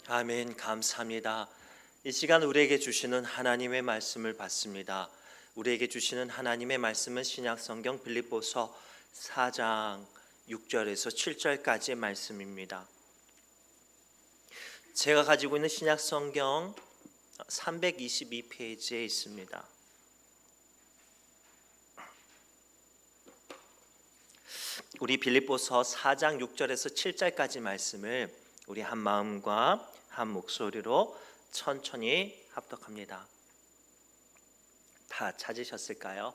아멘. 감사합니다. 이 시간 우리에게 주시는 하나님의 말씀을 받습니다. 우리에게 주시는 하나님의 말씀은 신약성경 빌립보서 4장 6절에서 7절까지의 말씀입니다. 제가 가지고 있는 신약성경 322페이지에 있습니다. 우리 빌립보서 4장 6절에서 7절까지 말씀을 우리 한 마음과 한 목소리로 천천히 합독합니다. 다 찾으셨을까요?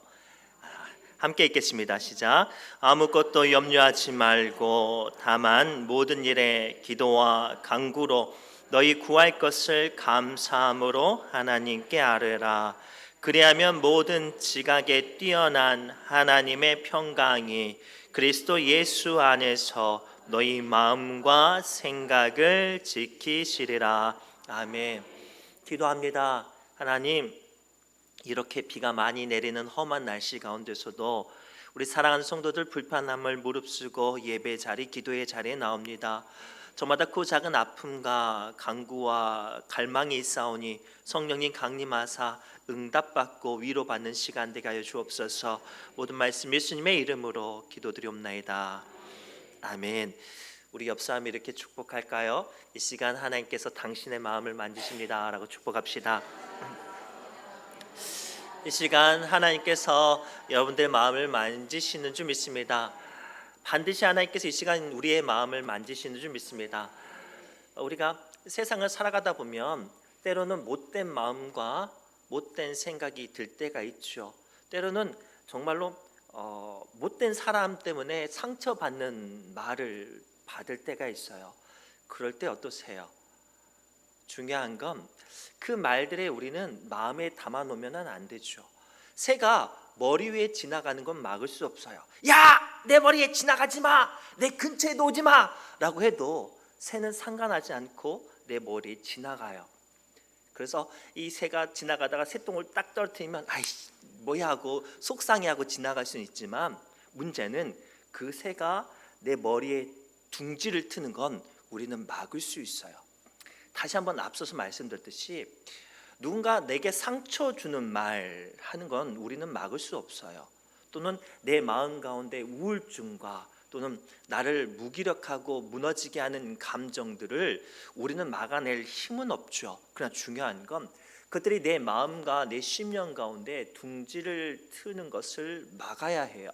함께 읽겠습니다. 시작. 아무것도 염려하지 말고 다만 모든 일에 기도와 간구로 너희 구할 것을 감사함으로 하나님께 아뢰라. 그리하면 모든 지각에 뛰어난 하나님의 평강이 그리스도 예수 안에서 너희 마음과 생각을 지키시리라. 아멘. 기도합니다. 하나님, 이렇게 비가 많이 내리는 험한 날씨 가운데서도 우리 사랑하는 성도들 불편함을 무릅쓰고 예배 자리, 기도의 자리에 나옵니다. 저마다 그 작은 아픔과 간구와 갈망이 있사오니 성령님 강림하사 응답받고 위로받는 시간 되게 하여 주옵소서. 모든 말씀 예수님의 이름으로 기도드리옵나이다. 아멘. 우리 옆 사람이 이렇게 축복할까요? 이 시간 하나님께서 당신의 마음을 만지십니다 라고 축복합시다. 이 시간 하나님께서 여러분들의 마음을 만지시는 줄 믿습니다. 반드시 하나님께서 이 시간 우리의 마음을 만지시는 줄 믿습니다. 우리가 세상을 살아가다 보면 때로는 못된 마음과 못된 생각이 들 때가 있죠. 때로는 정말로 못된 사람 때문에 상처받는 말을 받을 때가 있어요. 그럴 때 어떠세요? 중요한 건 그 말들에 우리는 마음에 담아놓으면 안 되죠. 새가 머리 위에 지나가는 건 막을 수 없어요. 야! 내 머리에 지나가지 마! 내 근처에 오지 마! 라고 해도 새는 상관하지 않고 내 머리에 지나가요. 그래서 이 새가 지나가다가 새똥을 딱 떨어뜨리면 아이씨 뭐야 하고 속상해하고 지나갈 수는 있지만 문제는 그 새가 내 머리에 둥지를 트는 건 우리는 막을 수 있어요. 다시 한번 앞서서 말씀드렸듯이 누군가 내게 상처 주는 말 하는 건 우리는 막을 수 없어요. 또는 내 마음 가운데 우울증과 또는 나를 무기력하고 무너지게 하는 감정들을 우리는 막아낼 힘은 없죠. 그러나 중요한 건 그들이 내 마음과 내 심령 가운데 둥지를 트는 것을 막아야 해요.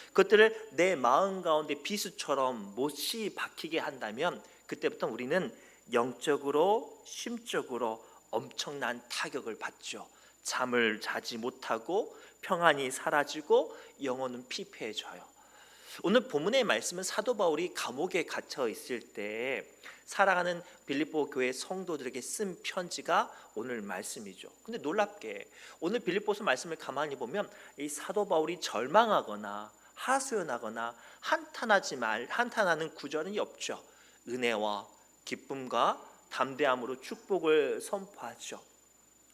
그것들을 내 마음 가운데 비수처럼 못이 박히게 한다면 그때부터 우리는 영적으로 심적으로 엄청난 타격을 받죠. 잠을 자지 못하고 평안이 사라지고 영혼은 피폐해져요. 오늘 본문의 말씀은 사도 바울이 감옥에 갇혀 있을 때 사랑하는 빌립보 교회 성도들에게 쓴 편지가 오늘 말씀이죠. 근데 놀랍게 오늘 빌립보서 말씀을 가만히 보면 이 사도 바울이 절망하거나 하소연하거나 한탄하는 구절은 없죠. 은혜와 기쁨과 담대함으로 축복을 선포하죠.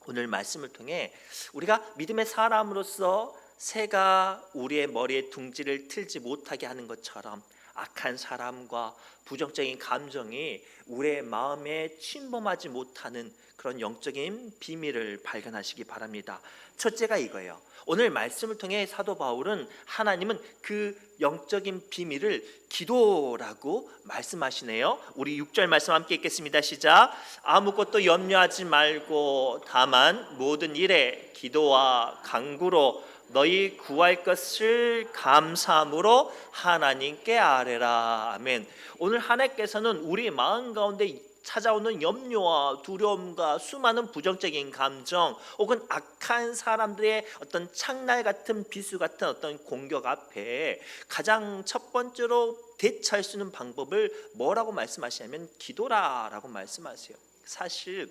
오늘 말씀을 통해 우리가 믿음의 사람으로서 새가 우리의 머리에 둥지를 틀지 못하게 하는 것처럼 악한 사람과 부정적인 감정이 우리의 마음에 침범하지 못하는 그런 영적인 비밀을 발견하시기 바랍니다. 첫째가 이거예요. 오늘 말씀을 통해 사도 바울은 하나님은 그 영적인 비밀을 기도라고 말씀하시네요. 우리 6절 말씀 함께 읽겠습니다. 시작. 아무것도 염려하지 말고 다만 모든 일에 기도와 간구로 너희 구할 것을 감사함으로 하나님께 아뢰라. 아멘. 오늘 하나님께서는 우리 마음 가운데 찾아오는 염려와 두려움과 수많은 부정적인 감정 혹은 악한 사람들의 어떤 창날 같은 비수 같은 어떤 공격 앞에 가장 첫 번째로 대처할 수 있는 방법을 뭐라고 말씀하시냐면 기도라라고 말씀하세요. 사실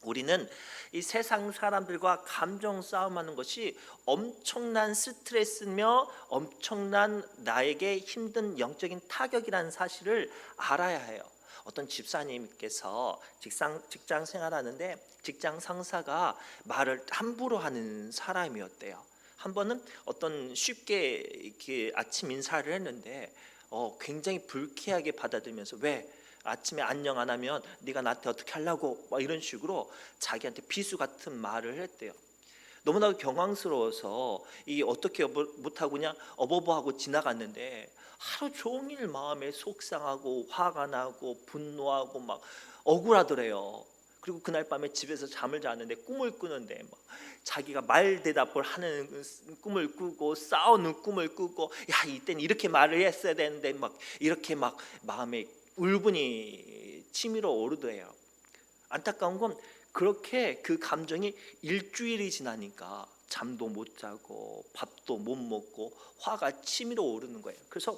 우리는 이 세상 사람들과 감정 싸움하는 것이 엄청난 스트레스며 엄청난 나에게 힘든 영적인 타격이라는 사실을 알아야 해요. 어떤 집사님께서 직장 생활하는데 직장 상사가 말을 함부로 하는 사람이었대요. 한 번은 어떤 쉽게 이렇게 아침 인사를 했는데 굉장히 불쾌하게 받아들이면서 왜 아침에 안녕 안 하면 네가 나한테 어떻게 하려고 막 이런 식으로 자기한테 비수 같은 말을 했대요. 너무나 경황스러워서 이 어떻게 못하고 그냥 어버버하고 지나갔는데 하루 종일 마음에 속상하고 화가 나고 분노하고 막 억울하더래요. 그리고 그날 밤에 집에서 잠을 자는데 꿈을 꾸는데 막 자기가 말 대답을 하는 꿈을 꾸고 싸우는 꿈을 꾸고, 야 이때는 이렇게 말을 했어야 되는데 막 이렇게 막 마음에 울분이 치밀어 오르더래요. 안타까운 건 그렇게 그 감정이 일주일이 지나니까 잠도 못 자고 밥도 못 먹고 화가 치밀어 오르는 거예요. 그래서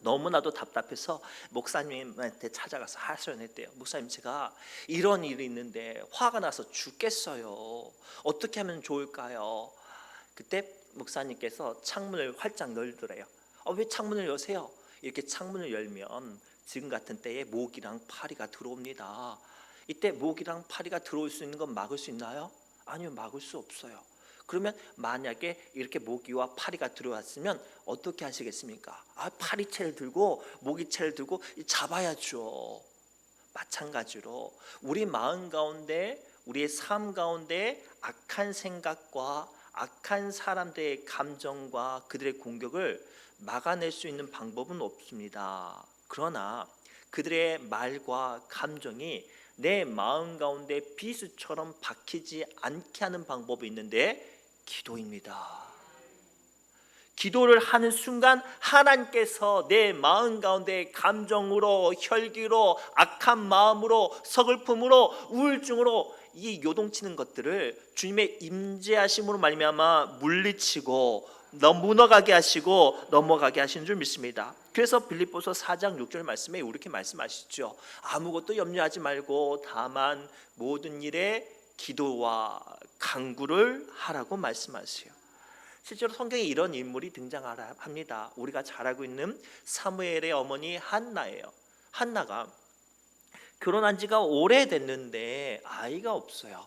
너무나도 답답해서 목사님한테 찾아가서 하소연했대요. 목사님, 제가 이런 일이 있는데 화가 나서 죽겠어요. 어떻게 하면 좋을까요? 그때 목사님께서 창문을 활짝 열더래요. 왜 창문을 여세요? 이렇게 창문을 열면 지금 같은 때에 모기랑 파리가 들어옵니다. 이때 모기랑 파리가 들어올 수 있는 건 막을 수 있나요? 아니요, 막을 수 없어요. 그러면 만약에 이렇게 모기와 파리가 들어왔으면 어떻게 하시겠습니까? 파리채를 들고 모기채를 들고 잡아야죠. 마찬가지로 우리 마음 가운데, 우리의 삶 가운데 악한 생각과 악한 사람들의 감정과 그들의 공격을 막아낼 수 있는 방법은 없습니다. 그러나 그들의 말과 감정이 내 마음 가운데 비수처럼 박히지 않게 하는 방법이 있는데 기도입니다. 기도를 하는 순간 하나님께서 내 마음 가운데 감정으로, 혈기로, 악한 마음으로, 서글픔으로, 우울증으로 이 요동치는 것들을 주님의 임재하심으로 말미암아 물리치고 무너가게 하시고 넘어가게 하시는 줄 믿습니다. 그래서 빌립보서 4장 6절 말씀에 이렇게 말씀하시죠. 아무것도 염려하지 말고 다만 모든 일에 기도와 간구를 하라고 말씀하세요. 실제로 성경에 이런 인물이 등장합니다. 우리가 잘 알고 있는 사무엘의 어머니 한나예요. 한나가 결혼한 지가 오래됐는데 아이가 없어요.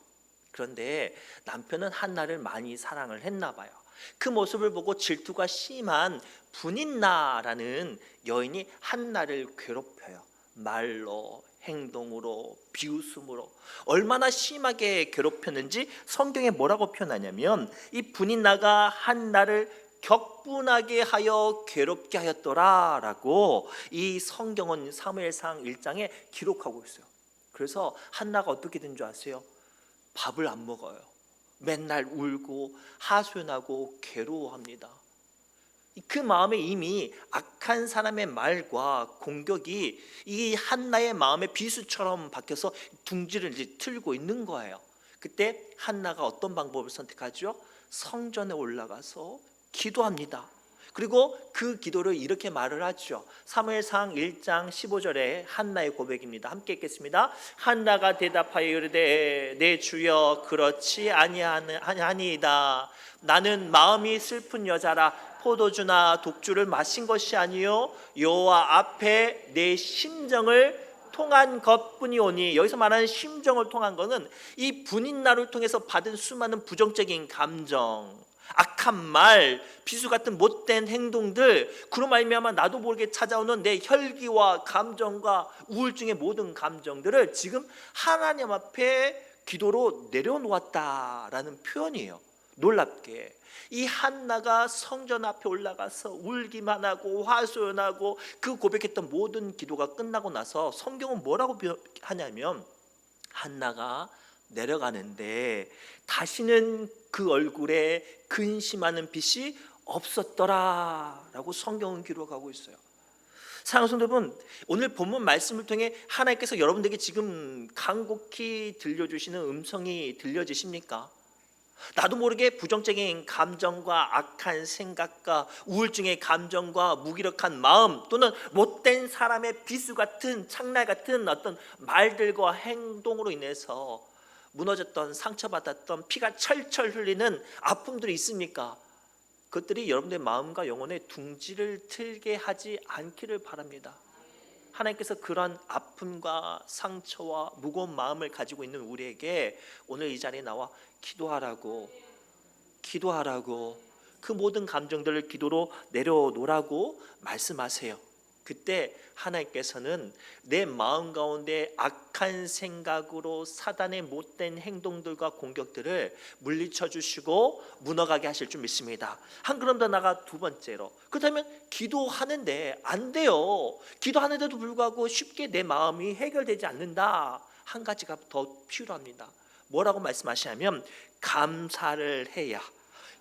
그런데 남편은 한나를 많이 사랑을 했나 봐요. 그 모습을 보고 질투가 심한 분인나라는 여인이 한나를 괴롭혀요. 말로, 행동으로, 비웃음으로. 얼마나 심하게 괴롭혔는지 성경에 뭐라고 표현하냐면 이 분인나가 한나를 격분하게 하여 괴롭게 하였더라라고 이 성경은 사무엘상 1장에 기록하고 있어요. 그래서 한나가 어떻게 된 줄 아세요? 밥을 안 먹어요. 맨날 울고 하소연하고 괴로워합니다. 그 마음에 이미 악한 사람의 말과 공격이 이 한나의 마음에 비수처럼 박혀서 둥지를 이제 틀고 있는 거예요. 그때 한나가 어떤 방법을 선택하죠? 성전에 올라가서 기도합니다. 그리고 그 기도를 이렇게 말을 하죠. 사무엘상 1장 15절에 한나의 고백입니다. 함께 읽겠습니다. 한나가 대답하여 이르되 내 주여 그렇지 아니하니이다. 나는 마음이 슬픈 여자라 포도주나 독주를 마신 것이 아니요 여호와 앞에 내 심정을 통한 것뿐이오니, 여기서 말하는 심정을 통한 것은 이 분인나를 통해서 받은 수많은 부정적인 감정, 악한 말, 비수 같은 못된 행동들, 그로 말미암아 나도 모르게 찾아오는 내 혈기와 감정과 우울증의 모든 감정들을 지금 하나님 앞에 기도로 내려놓았다라는 표현이에요. 놀랍게 이 한나가 성전 앞에 올라가서 울기만 하고 화소연하고 그 고백했던 모든 기도가 끝나고 나서 성경은 뭐라고 하냐면 한나가 내려가는데 다시는 그 얼굴에 근심하는 빛이 없었더라라고 성경은 기록하고 있어요. 사랑하는 성도 여러분, 오늘 본문 말씀을 통해 하나님께서 여러분들에게 지금 간곡히 들려주시는 음성이 들려지십니까? 나도 모르게 부정적인 감정과 악한 생각과 우울증의 감정과 무기력한 마음 또는 못된 사람의 비수 같은 창날 같은 어떤 말들과 행동으로 인해서 무너졌던, 상처받았던, 피가 철철 흘리는 아픔들이 있습니까? 그것들이 여러분들의 마음과 영혼에 둥지를 틀게 하지 않기를 바랍니다. 하나님께서 그런 아픔과 상처와 무거운 마음을 가지고 있는 우리에게 오늘 이 자리에 나와 기도하라고 그 모든 감정들을 기도로 내려놓으라고 말씀하세요. 그때 하나님께서는 내 마음 가운데 악한 생각으로 사단의 못된 행동들과 공격들을 물리쳐 주시고 무너가게 하실 줄 믿습니다. 한 걸음 더 나가 두 번째로, 그렇다면 기도하는데 안 돼요. 기도하는데도 불구하고 쉽게 내 마음이 해결되지 않는다. 한 가지가 더 필요합니다. 뭐라고 말씀하시냐면 감사를 해야,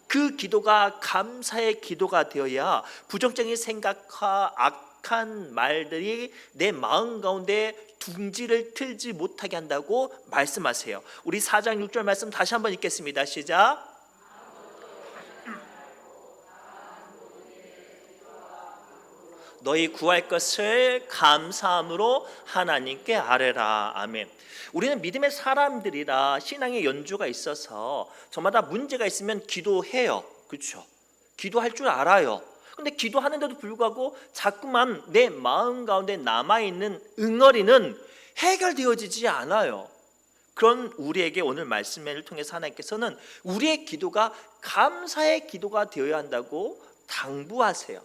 그 기도가 감사의 기도가 되어야 부정적인 생각과 악한 말들이 내 마음 가운데 둥지를 틀지 못하게 한다고 말씀하세요. 우리 4장 6절 말씀 다시 한번 읽겠습니다. 시작. 너희 구할 것을 감사함으로 하나님께 아뢰라. 아멘. 우리는 믿음의 사람들이라 신앙의 연주가 있어서 저마다 문제가 있으면 기도해요. 그렇죠? 기도할 줄 알아요. 근데 기도하는데도 불구하고 자꾸만 내 마음 가운데 남아있는 응어리는 해결되어지지 않아요. 그런 우리에게 오늘 말씀을 통해서 하나님께서는 우리의 기도가 감사의 기도가 되어야 한다고 당부하세요.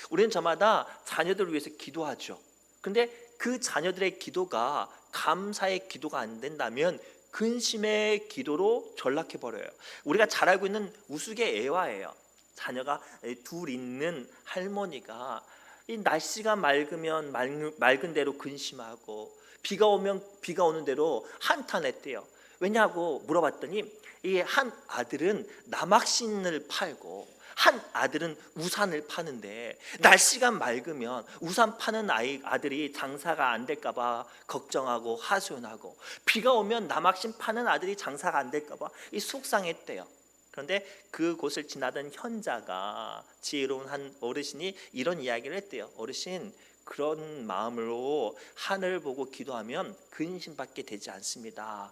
우리는 저마다 자녀들을 위해서 기도하죠. 근데 그 자녀들의 기도가 감사의 기도가 안 된다면 근심의 기도로 전락해 버려요. 우리가 잘 알고 있는 우스갯애화예요. 자녀가 둘 있는 할머니가 이 날씨가 맑으면 맑은 대로 근심하고 비가 오면 비가 오는 대로 한탄했대요. 왜냐고 물어봤더니 이 한 아들은 남학신을 팔고 한 아들은 우산을 파는데 날씨가 맑으면 우산 파는 아들이 장사가 안 될까 봐 걱정하고 하소연하고, 비가 오면 남학신 파는 아들이 장사가 안 될까 봐 이 속상했대요. 그런데 그곳을 지나던 현자가 지혜로운 한 어르신이 이런 이야기를 했대요. 어르신, 그런 마음으로 하늘을 보고 기도하면 근심받게 되지 않습니다.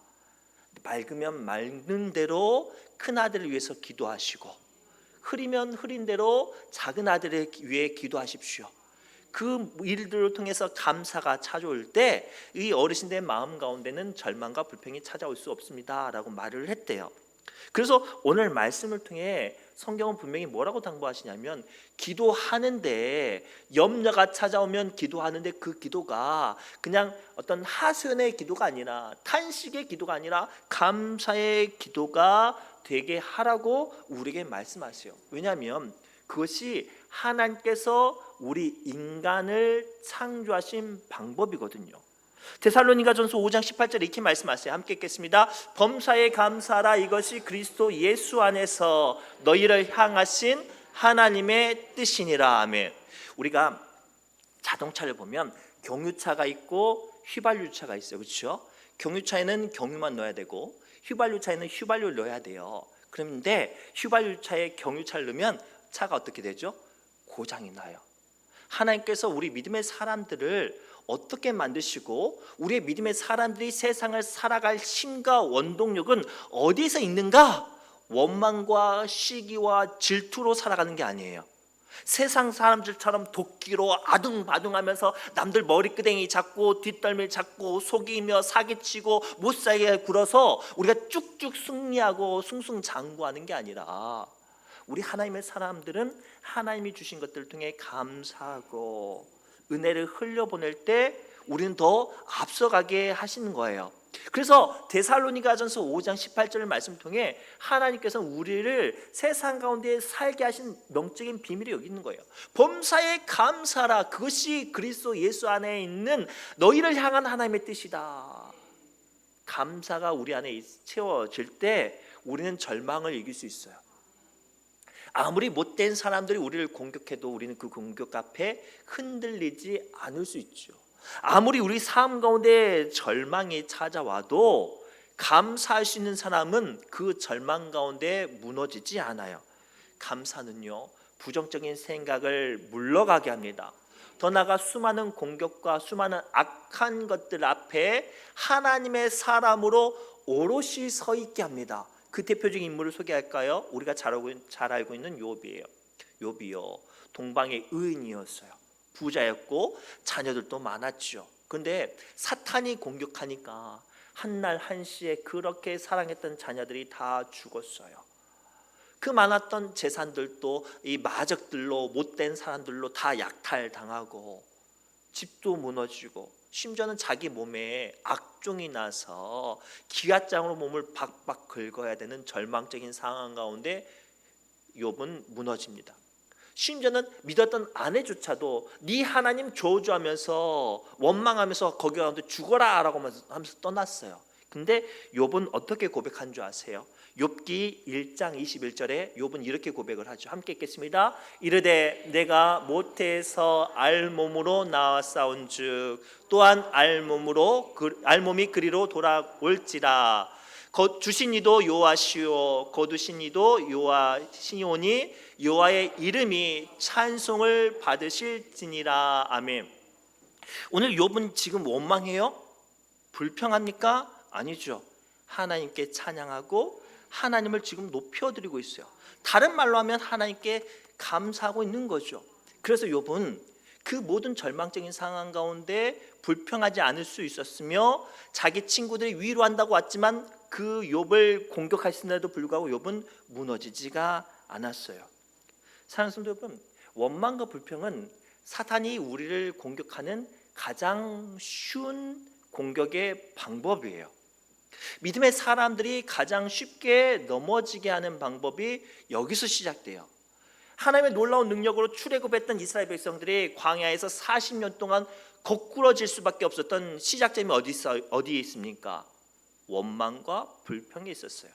맑으면 맑는 대로 큰 아들을 위해서 기도하시고 흐리면 흐린 대로 작은 아들을 위해 기도하십시오. 그 일들을 통해서 감사가 찾아올 때 이 어르신들의 마음 가운데는 절망과 불평이 찾아올 수 없습니다 라고 말을 했대요. 그래서 오늘 말씀을 통해 성경은 분명히 뭐라고 당부하시냐면, 기도하는데 염려가 찾아오면 기도하는데 그 기도가 그냥 어떤 하소연의 기도가 아니라, 탄식의 기도가 아니라 감사의 기도가 되게 하라고 우리에게 말씀하세요. 왜냐하면 그것이 하나님께서 우리 인간을 창조하신 방법이거든요. 데살로니가전서 5장 18절 이렇게 말씀하세요. 함께 읽겠습니다. 범사에 감사하라. 이것이 그리스도 예수 안에서 너희를 향하신 하나님의 뜻이니라. 아멘. 우리가 자동차를 보면 경유차가 있고 휘발유차가 있어요. 그렇죠? 경유차에는 경유만 넣어야 되고 휘발유차에는 휘발유를 넣어야 돼요. 그런데 휘발유차에 경유차를 넣으면 차가 어떻게 되죠? 고장이 나요. 하나님께서 우리 믿음의 사람들을 어떻게 만드시고 우리의 믿음의 사람들이 세상을 살아갈 힘과 원동력은 어디서 있는가? 원망과 시기와 질투로 살아가는 게 아니에요. 세상 사람들처럼 도끼로 아둥바둥하면서 남들 머리끄댕이 잡고 뒷덜미 잡고 속이며 사기치고 못살게 굴어서 우리가 쭉쭉 승리하고 승승장구하는 게 아니라, 우리 하나님의 사람들은 하나님이 주신 것들을 통해 감사하고 은혜를 흘려보낼 때 우리는 더 앞서가게 하시는 거예요. 그래서 데살로니가전서 5장 18절 말씀 통해 하나님께서는 우리를 세상 가운데 살게 하신 명적인 비밀이 여기 있는 거예요. 범사에 감사라. 그것이 그리스도 예수 안에 있는 너희를 향한 하나님의 뜻이다. 감사가 우리 안에 채워질 때 우리는 절망을 이길 수 있어요. 아무리 못된 사람들이 우리를 공격해도 우리는 그 공격 앞에 흔들리지 않을 수 있죠. 아무리 우리 삶 가운데 절망이 찾아와도 감사할 수 있는 사람은 그 절망 가운데 무너지지 않아요. 감사는요, 부정적인 생각을 물러가게 합니다. 더 나아가 수많은 공격과 수많은 악한 것들 앞에 하나님의 사람으로 오롯이 서 있게 합니다. 그 대표적인 인물을 소개할까요? 우리가 잘 알고 있는 욥이에요. 욥이요, 동방의 의인이었어요. 부자였고 자녀들도 많았죠. 그런데 사탄이 공격하니까 한날 한시에 그렇게 사랑했던 자녀들이 다 죽었어요. 그 많았던 재산들도 이 마적들로, 못된 사람들로 다 약탈당하고 집도 무너지고 심지어는 자기 몸에 악종이 나서 기아장으로 몸을 박박 긁어야 되는 절망적인 상황 가운데 욥은 무너집니다. 심지어는 믿었던 아내조차도 네 하나님 저주하면서 원망하면서 거기 가운데 죽어라 라고 하면서 떠났어요. 근데 욥은 어떻게 고백한 줄 아세요? 욥기 1장 21절에 욥은 이렇게 고백을 하죠. 함께 읽겠습니다. 이르되 내가 모태에서 알몸으로 나왔사온즉 또한 알몸이 그리로 돌아올지라. 주신 이도 여호와시오 거두신 이도 여호와시오니 여호와의 이름이 찬송을 받으실지니라. 아멘. 오늘 욥은 지금 원망해요? 불평합니까? 아니죠. 하나님께 찬양하고 하나님을 지금 높여드리고 있어요. 다른 말로 하면 하나님께 감사하고 있는 거죠. 그래서 욥은 그 모든 절망적인 상황 가운데 불평하지 않을 수 있었으며 자기 친구들이 위로한다고 왔지만 그 욥을 공격하시는데도 불구하고 욥은 무너지지가 않았어요. 사랑하는 성도 여러분, 원망과 불평은 사탄이 우리를 공격하는 가장 쉬운 공격의 방법이에요. 믿음의 사람들이 가장 쉽게 넘어지게 하는 방법이 여기서 시작돼요. 하나님의 놀라운 능력으로 출애굽했던 이스라엘 백성들이 광야에서 40년 동안 거꾸러질 수밖에 없었던 시작점이 어디에 있습니까? 원망과 불평이 있었어요.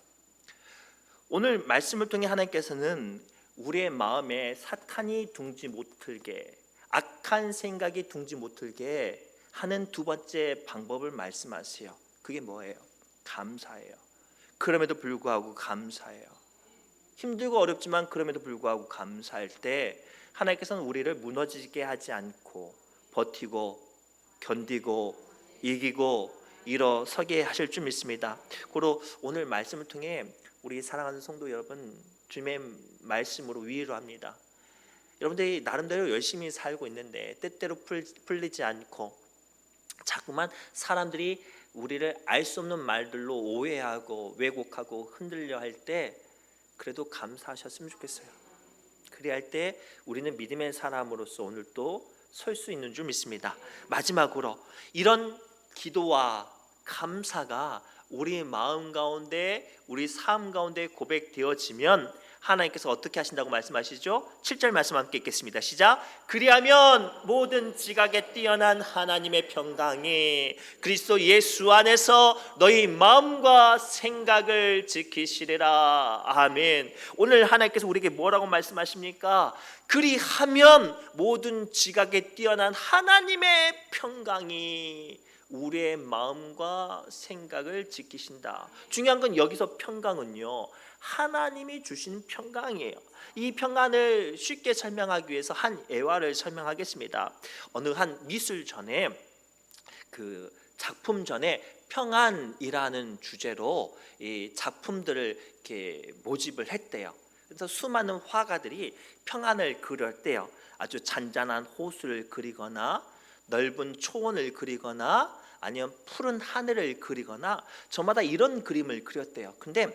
오늘 말씀을 통해 하나님께서는 우리의 마음에 사탄이 둥지 못 틀게, 악한 생각이 둥지 못 틀게 하는 두 번째 방법을 말씀하세요. 그게 뭐예요? 감사해요. 그럼에도 불구하고 감사해요. 힘들고 어렵지만 그럼에도 불구하고 감사할 때 하나님께서는 우리를 무너지게 하지 않고 버티고 견디고 이기고 일어서게 하실 줄 믿습니다. 그리고 오늘 말씀을 통해 우리 사랑하는 성도 여러분, 주님의 말씀으로 위로합니다. 여러분들이 나름대로 열심히 살고 있는데 때때로 풀리지 않고 자꾸만 사람들이 우리를 알 수 없는 말들로 오해하고 왜곡하고 흔들려 할 때 그래도 감사하셨으면 좋겠어요. 그래야 할 때 우리는 믿음의 사람으로서 오늘 또 설 수 있는 줄 믿습니다. 마지막으로 이런 기도와 감사가 우리 마음 가운데 우리 삶 가운데 고백되어지면 하나님께서 어떻게 하신다고 말씀하시죠? 7절 말씀 함께 읽겠습니다. 시작. 그리하면 모든 지각에 뛰어난 하나님의 평강이 그리스도 예수 안에서 너희 마음과 생각을 지키시리라. 아멘. 오늘 하나님께서 우리에게 뭐라고 말씀하십니까? 그리하면 모든 지각에 뛰어난 하나님의 평강이 우리의 마음과 생각을 지키신다. 중요한 건 여기서 평강은요, 하나님이 주신 평강이에요. 이 평강을 쉽게 설명하기 위해서 한 예화를 설명하겠습니다. 어느 한 미술전에 그 작품 전에 평안이라는 주제로 이 작품들을 이렇게 모집을 했대요. 그래서 수많은 화가들이 평안을 그렸대요. 아주 잔잔한 호수를 그리거나 넓은 초원을 그리거나 아니면 푸른 하늘을 그리거나 저마다 이런 그림을 그렸대요. 근데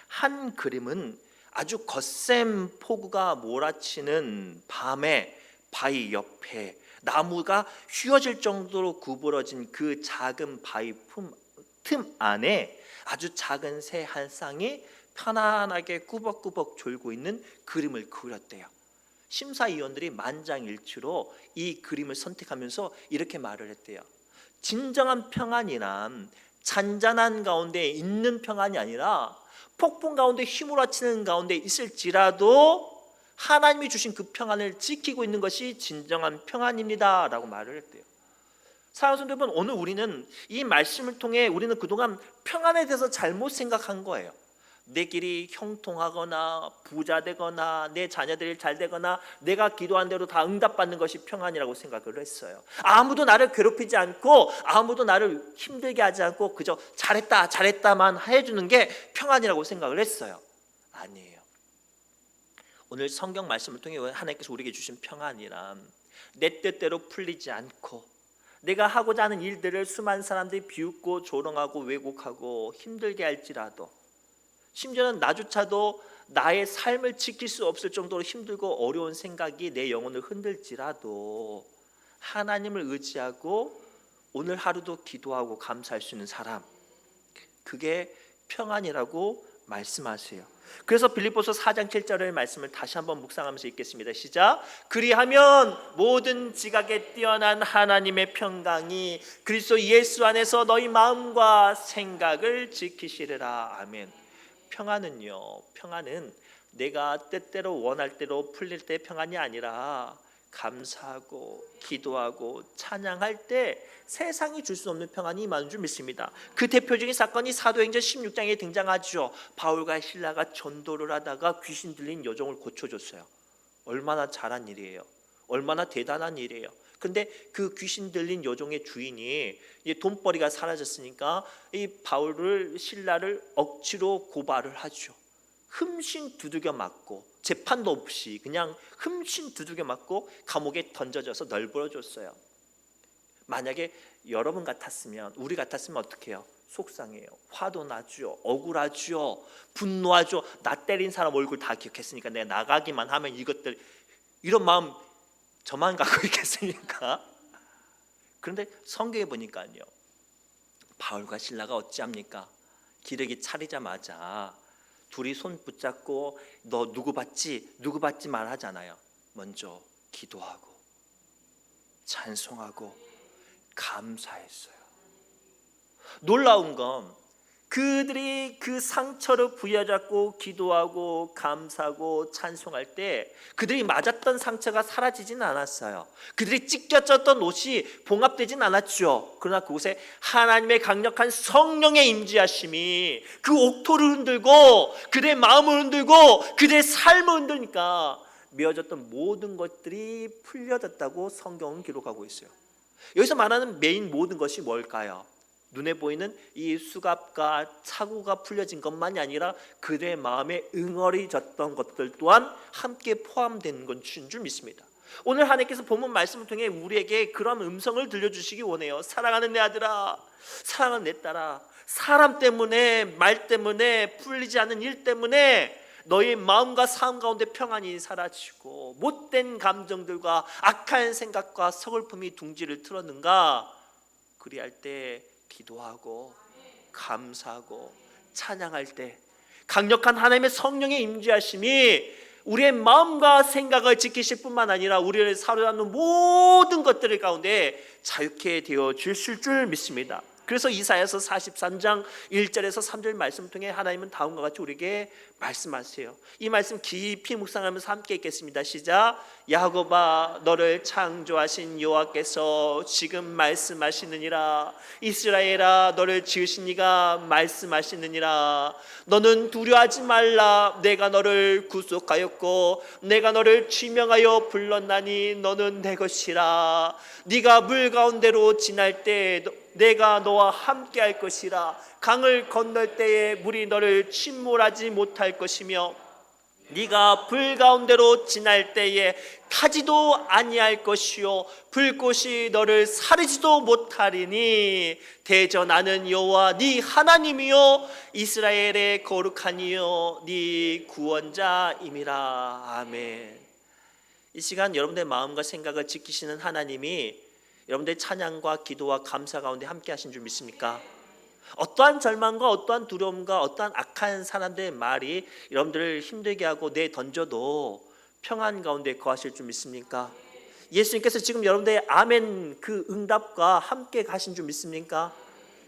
한 그림은 아주 거센 폭우가 몰아치는 밤에 바위 옆에 나무가 휘어질 정도로 구부러진 그 작은 바위 틈 안에 아주 작은 새 한 쌍이 편안하게 꾸벅꾸벅 졸고 있는 그림을 그렸대요. 심사위원들이 만장일치로 이 그림을 선택하면서 이렇게 말을 했대요. 진정한 평안이란 잔잔한 가운데 있는 평안이 아니라 폭풍 가운데 휘몰아치는 가운데 있을지라도 하나님이 주신 그 평안을 지키고 있는 것이 진정한 평안입니다 라고 말을 했대요. 사랑하는 여러분, 오늘 우리는 이 말씀을 통해 우리는 그동안 평안에 대해서 잘못 생각한 거예요. 내 길이 형통하거나 부자 되거나 내 자녀들이 잘 되거나 내가 기도한 대로 다 응답받는 것이 평안이라고 생각을 했어요. 아무도 나를 괴롭히지 않고 아무도 나를 힘들게 하지 않고 그저 잘했다만 해주는 게 평안이라고 생각을 했어요. 아니에요. 오늘 성경 말씀을 통해 하나님께서 우리에게 주신 평안이란 내 뜻대로 풀리지 않고 내가 하고자 하는 일들을 수많은 사람들이 비웃고 조롱하고 왜곡하고 힘들게 할지라도 심지어는 나조차도 나의 삶을 지킬 수 없을 정도로 힘들고 어려운 생각이 내 영혼을 흔들지라도 하나님을 의지하고 오늘 하루도 기도하고 감사할 수 있는 사람, 그게 평안이라고 말씀하세요. 그래서 빌립보서 4장 7절의 말씀을 다시 한번 묵상하면서 읽겠습니다. 시작. 그리하면 모든 지각에 뛰어난 하나님의 평강이 그리스도 예수 안에서 너희 마음과 생각을 지키시리라. 아멘. 평안은 내가 때때로 원할 대로 풀릴 때 평안이 아니라 감사하고 기도하고 찬양할 때 세상이 줄 수 없는 평안이 임하는 줄 믿습니다. 그 대표적인 사건이 사도행전 16장에 등장하죠. 바울과 실라가 전도를 하다가 귀신 들린 여종을 고쳐줬어요. 얼마나 잘한 일이에요. 얼마나 대단한 일이에요. 근데 그 귀신 들린 여종의 주인이 돈벌이가 사라졌으니까 이 바울을 실라를 억지로 고발을 하죠. 흠씬 두들겨 맞고 재판도 없이 그냥 흠씬 두들겨 맞고 감옥에 던져져서 널브러졌어요. 만약에 여러분 같았으면, 우리 같았으면 어떻게 해요? 속상해요. 화도 나죠. 억울하죠. 분노하죠. 나 때린 사람 얼굴 다 기억했으니까 내가 나가기만 하면 이것들, 이런 마음 저만 갖고 있겠습니까? 그런데 성경에 보니까요, 바울과 실라가 어찌합니까? 기력이 차리자마자 둘이 손 붙잡고 너 누구 봤지? 누구 봤지 말하잖아요. 먼저 기도하고 찬송하고 감사했어요. 놀라운 건 그들이 그 상처를 부여잡고 기도하고 감사하고 찬송할 때 그들이 맞았던 상처가 사라지진 않았어요. 그들이 찢겨졌던 옷이 봉합되진 않았죠. 그러나 그곳에 하나님의 강력한 성령의 임재하심이 그 옥토를 흔들고 그들의 마음을 흔들고 그들의 삶을 흔드니까 메어졌던 모든 것들이 풀려졌다고 성경은 기록하고 있어요. 여기서 말하는 메인 모든 것이 뭘까요? 눈에 보이는 이 수갑과 차고가 풀려진 것만이 아니라 그들의 마음에 응어리졌던 것들 또한 함께 포함된 것인 줄 믿습니다. 오늘 하나님께서 본문 말씀을 통해 우리에게 그런 음성을 들려주시기 원해요. 사랑하는 내 아들아, 사랑하는 내 딸아, 사람 때문에, 말 때문에, 풀리지 않는 일 때문에 너의 마음과 삶 가운데 평안이 사라지고 못된 감정들과 악한 생각과 서글픔이 둥지를 틀었는가? 그리할 때 기도하고 감사하고 찬양할 때 강력한 하나님의 성령의 임재하심이 우리의 마음과 생각을 지키실 뿐만 아니라 우리를 사로잡는 모든 것들 가운데 자유케 되어 주실 줄 믿습니다. 그래서 이사야서 43장 1절에서 3절 말씀 통해 하나님은 다음과 같이 우리에게 말씀하세요. 이 말씀 깊이 묵상하면서 함께 읽겠습니다. 시작. 야곱아, 너를 창조하신 여호와께서 지금 말씀하시느니라. 이스라엘아, 너를 지으신 이가 말씀하시느니라. 너는 두려워하지 말라. 내가 너를 구속하였고 내가 너를 지명하여 불렀나니 너는 내 것이라. 네가 물 가운데로 지날 때 내가 너와 함께 할 것이라. 강을 건널 때에 물이 너를 침몰하지 못할 것이며 네가 불 가운데로 지날 때에 타지도 아니할 것이요 불꽃이 너를 사르지도 못하리니 대저 나는 여호와 네 하나님이요 이스라엘의 거룩한 이요 네 구원자임이라. 아멘. 이 시간 여러분의 마음과 생각을 지키시는 하나님이 여러분들의 찬양과 기도와 감사 가운데 함께 하신 줄 믿습니까? 어떠한 절망과 어떠한 두려움과 어떠한 악한 사람들의 말이 여러분들을 힘들게 하고 내던져도 평안 가운데 거하실 줄 믿습니까? 예수님께서 지금 여러분들의 아멘 그 응답과 함께 가신 줄 믿습니까?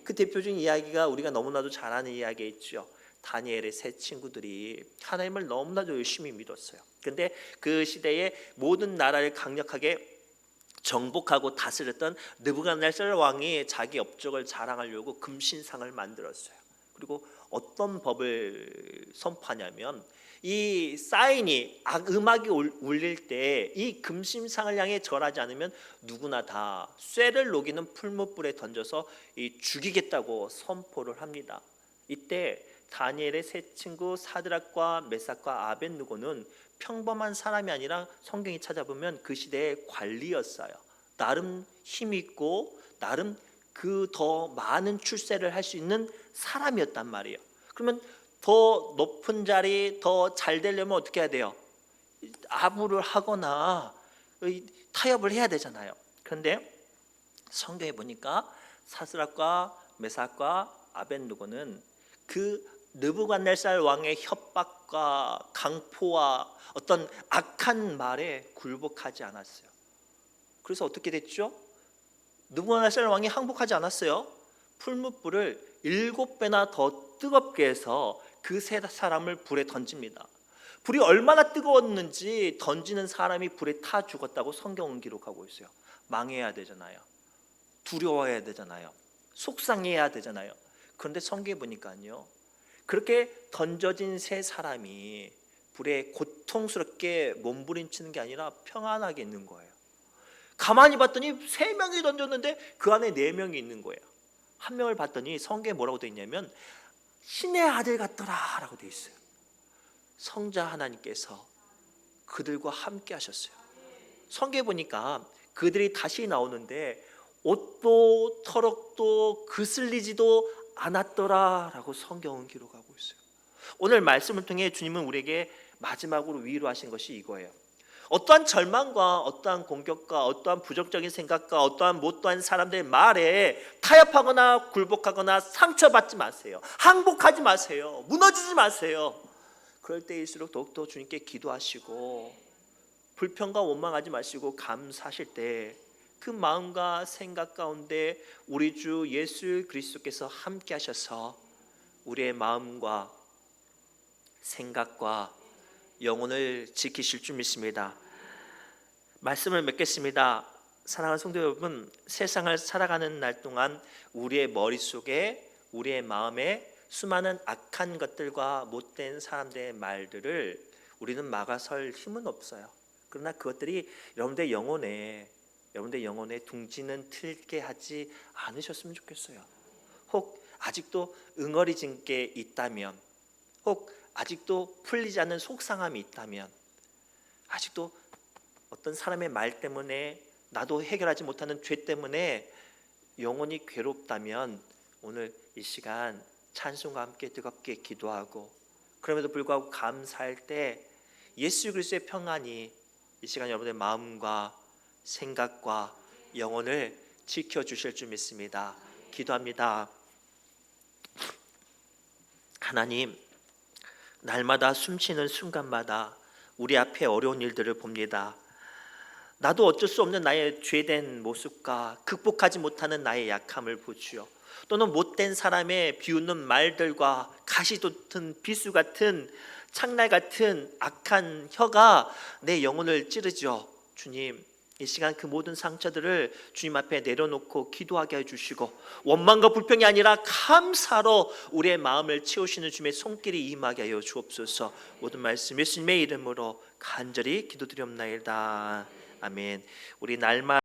그 대표적인 이야기가 우리가 너무나도 잘 아는 이야기였죠. 다니엘의 세 친구들이 하나님을 너무나도 열심히 믿었어요. 근데 그 시대에 모든 나라를 강력하게 정복하고 다스렸던 느부갓네살 왕이 자기 업적을 자랑하려고 금신상을 만들었어요. 그리고 어떤 법을 선포하냐면 이 사인이 음악이 울릴 때 이 금신상을 향해 절하지 않으면 누구나 다 쇠를 녹이는 풀무불에 던져서 죽이겠다고 선포를 합니다. 이때 다니엘의 세 친구 사드락과 메삭과 아벳느고는 평범한 사람이 아니라 성경이 찾아보면 그 시대의 관리였어요. 나름 힘 있고 나름 그 더 많은 출세를 할 수 있는 사람이었단 말이에요. 그러면 더 높은 자리 더 잘 되려면 어떻게 해야 돼요? 아부를 하거나 타협을 해야 되잖아요. 그런데 성경에 보니까 사스락과 메삭과 아벤누고는 그 느부갓네살 왕의 협박과 강포와 어떤 악한 말에 굴복하지 않았어요. 그래서 어떻게 됐죠? 느부갓네살 왕이 항복하지 않았어요. 풀무불을 7배나 더 뜨겁게 해서 그 세 사람을 불에 던집니다. 불이 얼마나 뜨거웠는지 던지는 사람이 불에 타 죽었다고 성경은 기록하고 있어요. 망해야 되잖아요. 두려워해야 되잖아요. 속상해야 되잖아요. 그런데 성경에 보니까요, 그렇게 던져진 세 사람이 불에 고통스럽게 몸부림치는 게 아니라 평안하게 있는 거예요. 가만히 봤더니 3명이 던졌는데 그 안에 4명이 있는 거예요. 한 명을 봤더니 성경에 뭐라고 되어 있냐면 신의 아들 같더라 라고 되어 있어요. 성자 하나님께서 그들과 함께 하셨어요. 성경에 보니까 그들이 다시 나오는데 옷도 털럭도 그슬리지도 않았더라 라고 성경은 기록하고 있어요. 오늘 말씀을 통해 주님은 우리에게 마지막으로 위로하신 것이 이거예요. 어떠한 절망과 어떠한 공격과 어떠한 부정적인 생각과 어떠한 못도한 사람들의 말에 타협하거나 굴복하거나 상처받지 마세요. 항복하지 마세요. 무너지지 마세요. 그럴 때일수록 더욱더 주님께 기도하시고 불평과 원망하지 마시고 감사하실 때 그 마음과 생각 가운데 우리 주 예수 그리스도께서 함께 하셔서 우리의 마음과 생각과 영혼을 지키실 줄 믿습니다. 말씀을 맺겠습니다. 사랑하는 성도 여러분, 세상을 살아가는 날 동안 우리의 머릿속에 우리의 마음에 수많은 악한 것들과 못된 사람들의 말들을 우리는 막아설 힘은 없어요. 그러나 그것들이 여러분의 영혼에 둥지는 틀게 하지 않으셨으면 좋겠어요. 혹 아직도 응어리진 게 있다면, 혹 아직도 풀리지 않는 속상함이 있다면, 아직도 어떤 사람의 말 때문에 나도 해결하지 못하는 죄 때문에 영혼이 괴롭다면 오늘 이 시간 찬송과 함께 뜨겁게 기도하고 그럼에도 불구하고 감사할 때 예수 그리스도의 평안이 이 시간 여러분의 마음과 생각과 영혼을 지켜주실 줄 믿습니다. 기도합니다. 하나님, 날마다 숨쉬는 순간마다 우리 앞에 어려운 일들을 봅니다. 나도 어쩔 수 없는 나의 죄된 모습과 극복하지 못하는 나의 약함을 보주여, 또는 못된 사람의 비웃는 말들과 가시 돋은 비수 같은 창날 같은 악한 혀가 내 영혼을 찌르죠. 주님, 이 시간 그 모든 상처들을 주님 앞에 내려놓고 기도하게 해주시고 원망과 불평이 아니라 감사로 우리의 마음을 채우시는 주님의 손길이 임하게 하여 주옵소서. 모든 말씀 예수님의 이름으로 간절히 기도드리옵나이다. 아멘. 우리 날마다